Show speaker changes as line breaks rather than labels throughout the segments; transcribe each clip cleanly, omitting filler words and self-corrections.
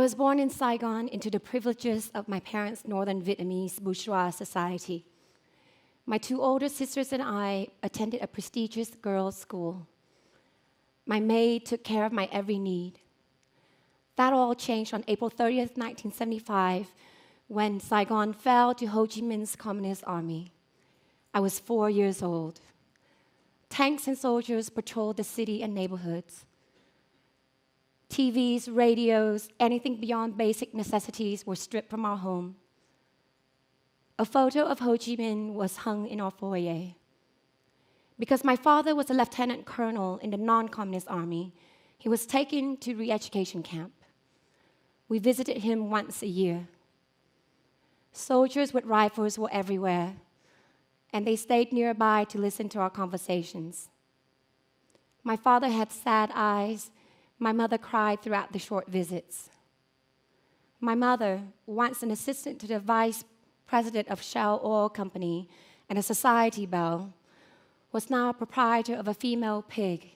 was born in Saigon into the privileges of my parents' northern Vietnamese bourgeois society. My two older sisters and I attended a prestigious girls' school. My maid took care of my every need. That all changed on April 30th, 1975, when Saigon fell to Ho Chi Minh's Communist Army. I was 4 years old. Tanks and soldiers patrolled the city and neighborhoods. TVs, radios, anything beyond basic necessities were stripped from our home. A photo of Ho Chi Minh was hung in our foyer. Because my father was a lieutenant colonel in the non-communist army, he was taken to re-education camp. We visited him once a year. Soldiers with rifles were everywhere, and they stayed nearby to listen to our conversations. My father had sad eyes. My mother cried throughout the short visits. My mother, once an assistant to the vice president of Shell Oil Company and a society belle, was now a proprietor of a female pig.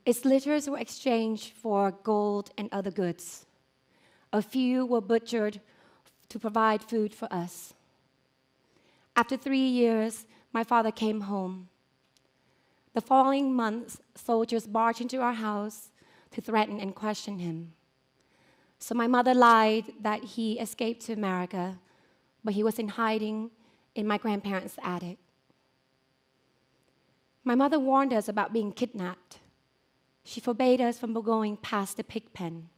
Its litters were exchanged for gold and other goods. A few were butchered to provide food for us. After 3 years, my father came home. The following months, soldiers barged into our house to threaten and question him. So my mother lied that he escaped to America, but he was in hiding in my grandparents' attic. My mother warned us about being kidnapped. She forbade us from going past the pig pen.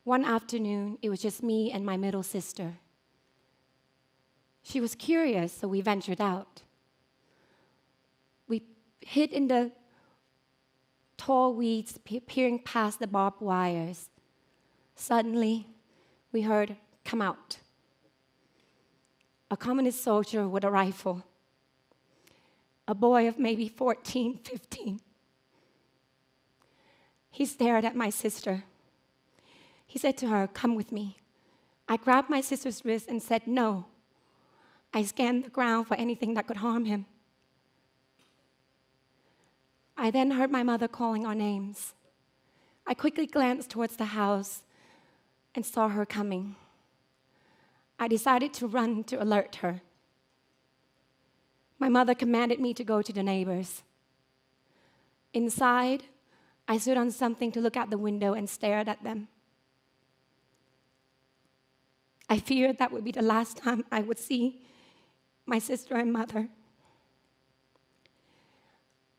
One afternoon, it was just me and my middle sister. She was curious, so we ventured out. We hid in the tall weeds, peering past the barbed wires. Suddenly, we heard, "Come out." A communist soldier with a rifle. A boy of maybe 14, 15. He stared at my sister. He said to her, "Come with me." I grabbed my sister's wrist and said, "No." I scanned the ground for anything that could harm him. I then heard my mother calling our names. I quickly glanced towards the house and saw her coming. I decided to run to alert her. My mother commanded me to go to the neighbors. Inside, I stood on something to look out the window and stared at them. I feared that would be the last time I would see my sister and mother.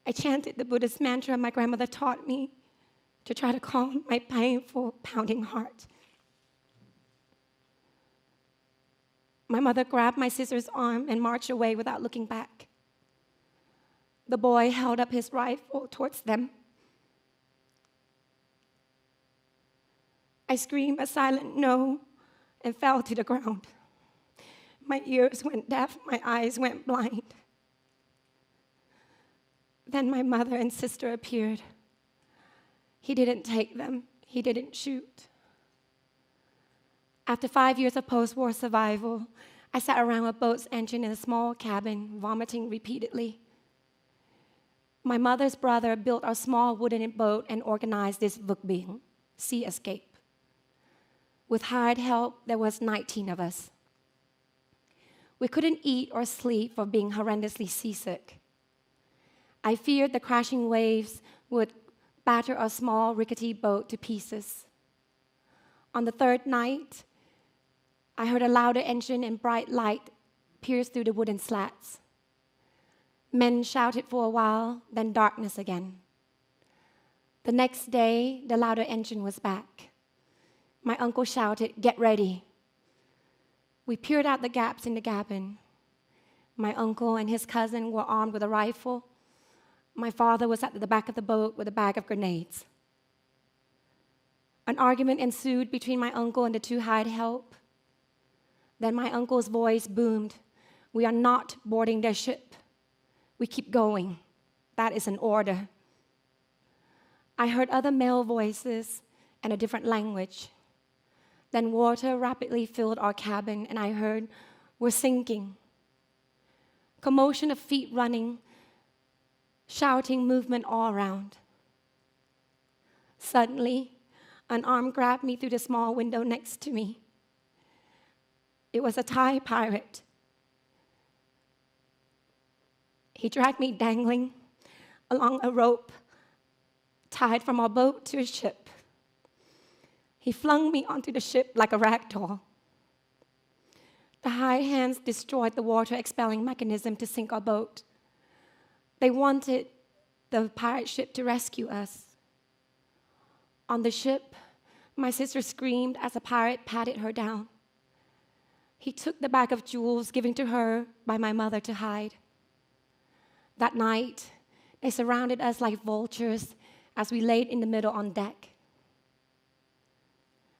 I chanted the Buddhist mantra my grandmother taught me to try to calm my painful, pounding heart. My mother grabbed my sister's arm and marched away without looking back. The boy held up his rifle towards them. I screamed a silent no and fell to the ground. My ears went deaf, my eyes went blind. Then my mother and sister appeared. He didn't take them. He didn't shoot. After 5 years of post-war survival, I sat around a boat's engine in a small cabin, vomiting repeatedly. My mother's brother built a small wooden boat and organized this vuc-binh, sea escape. With hired help, there was 19 of us. We couldn't eat or sleep for being horrendously seasick. I feared the crashing waves would batter our small, rickety boat to pieces. On the third night, I heard a louder engine and bright light pierce through the wooden slats. Men shouted for a while, then darkness again. The next day, the louder engine was back. My uncle shouted, "Get ready." We peered out the gaps in the cabin. My uncle and his cousin were armed with a rifle. My father was at the back of the boat with a bag of grenades. An argument ensued between my uncle and the two hired help. Then my uncle's voice boomed, "We are not boarding their ship. We keep going. That is an order." I heard other male voices and a different language. Then water rapidly filled our cabin, and I heard, "We're sinking." Commotion of feet running, shouting movement all around. Suddenly, An arm grabbed me through the small window next to me. It was a Thai pirate. He dragged me dangling along a rope tied from our boat to a ship. He flung me onto the ship like a rag doll. The high hands destroyed the water-expelling mechanism to sink our boat. They wanted the pirate ship to rescue us. On the ship, my sister screamed as a pirate patted her down. He took the bag of jewels given to her by my mother to hide. That night, they surrounded us like vultures as we laid in the middle on deck.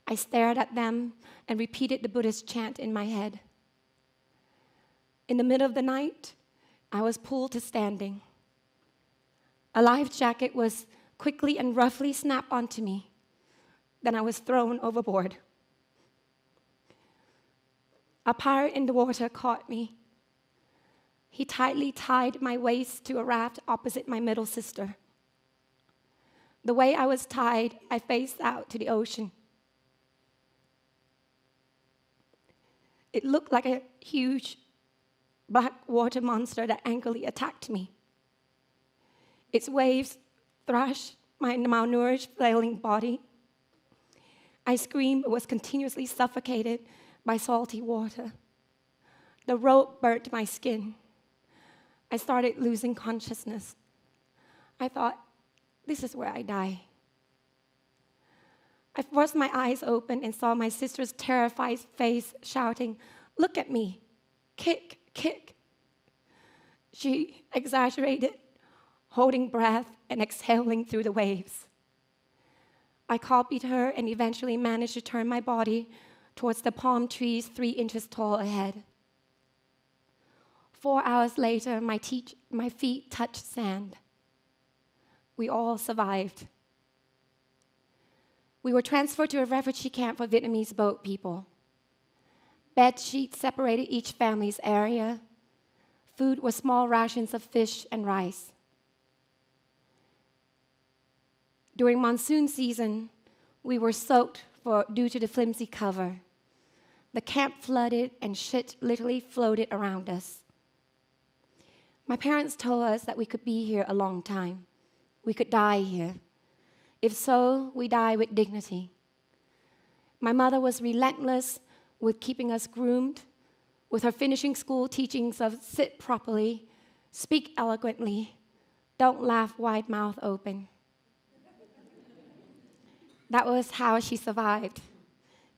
I stared at them and repeated the Buddhist chant in my head. In the middle of the night, I was pulled to standing. A life jacket was quickly and roughly snapped onto me. Then I was thrown overboard. A pirate in the water caught me. He tightly tied my waist to a raft opposite my middle sister. The way I was tied, I faced out to the ocean. It looked like a huge black water monster that angrily attacked me. Its waves thrashed my malnourished, flailing body. I screamed but was continuously suffocated by salty water. The rope burnt my skin. I started losing consciousness. I thought, this is where I die. I forced my eyes open and saw my sister's terrified face shouting, "Look at me, kick, kick." She exaggerated, holding breath and exhaling through the waves. I copied her and eventually managed to turn my body towards the palm trees 3 inches tall ahead. 4 hours later, my feet touched sand. We all survived. We were transferred to a refugee camp for Vietnamese boat people. Bed sheets separated each family's area. Food was small rations of fish and rice. During monsoon season, we were soaked due to the flimsy cover. The camp flooded and shit literally floated around us. My parents told us that we could be here a long time. We could die here. If so, we die with dignity. My mother was relentless with keeping us groomed, with her finishing school teachings of sit properly, speak eloquently, don't laugh wide mouth open. That was how she survived,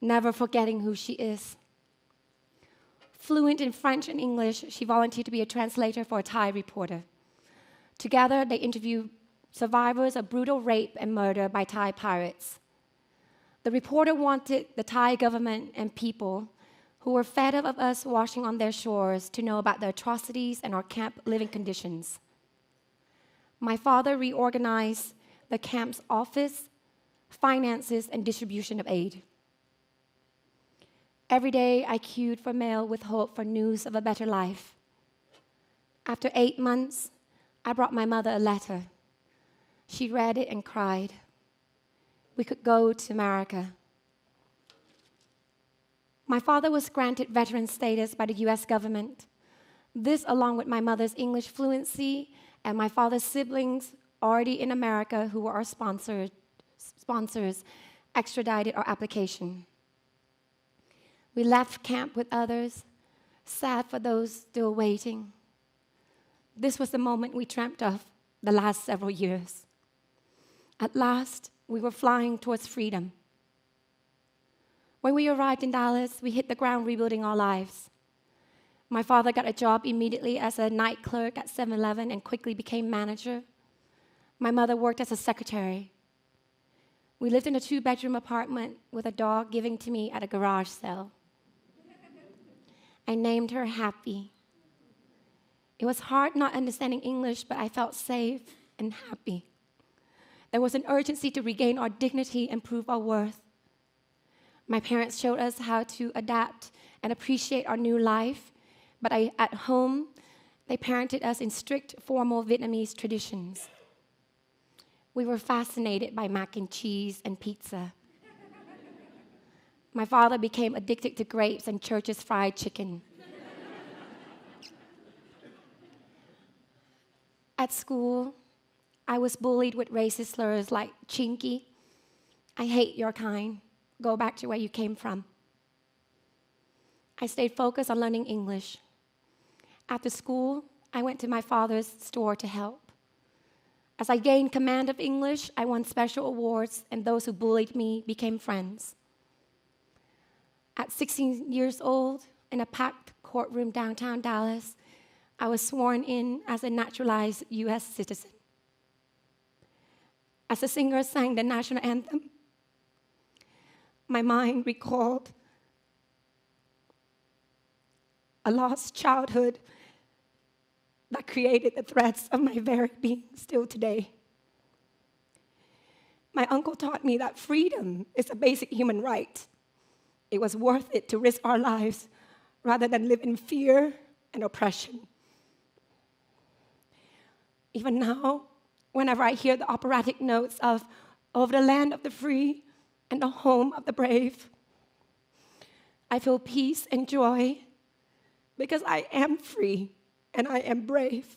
never forgetting who she is. Fluent in French and English, she volunteered to be a translator for a Thai reporter. Together, they interviewed survivors of brutal rape and murder by Thai pirates. The reporter wanted the Thai government and people who were fed up of us washing on their shores to know about the atrocities and our camp living conditions. My father reorganized the camp's office, finances, and distribution of aid. Every day, I queued for mail with hope for news of a better life. After 8 months, I brought my mother a letter. She read it and cried. We could go to America. My father was granted veteran status by the US government. This, along with my mother's English fluency and my father's siblings already in America who were our sponsors, extradited our application. We left camp with others, sad for those still waiting. This was the moment we dreamt of the last several years. At last, we were flying towards freedom. When we arrived in Dallas, we hit the ground rebuilding our lives. My father got a job immediately as a night clerk at 7-Eleven and quickly became manager. My mother worked as a secretary. We lived in a 2-bedroom apartment with a dog given to me at a garage sale. I named her Happy. It was hard not understanding English, but I felt safe and happy. There was an urgency to regain our dignity and prove our worth. My parents showed us how to adapt and appreciate our new life, but at home, they parented us in strict, formal Vietnamese traditions. We were fascinated by mac and cheese and pizza. My father became addicted to grapes and Church's fried chicken. At school, I was bullied with racist slurs like chinky, I hate your kind, go back to where you came from. I stayed focused on learning English. After school, I went to my father's store to help. As I gained command of English, I won special awards, and those who bullied me became friends. At 16 years old, in a packed courtroom downtown Dallas, I was sworn in as a naturalized U.S. citizen. As the singer sang the national anthem, my mind recalled a lost childhood that created the threats of my very being still today. My uncle taught me that freedom is a basic human right. It was worth it to risk our lives rather than live in fear and oppression. Even now, whenever I hear the operatic notes of "Over the land of the free and the home of the brave," I feel peace and joy because I am free and I am brave.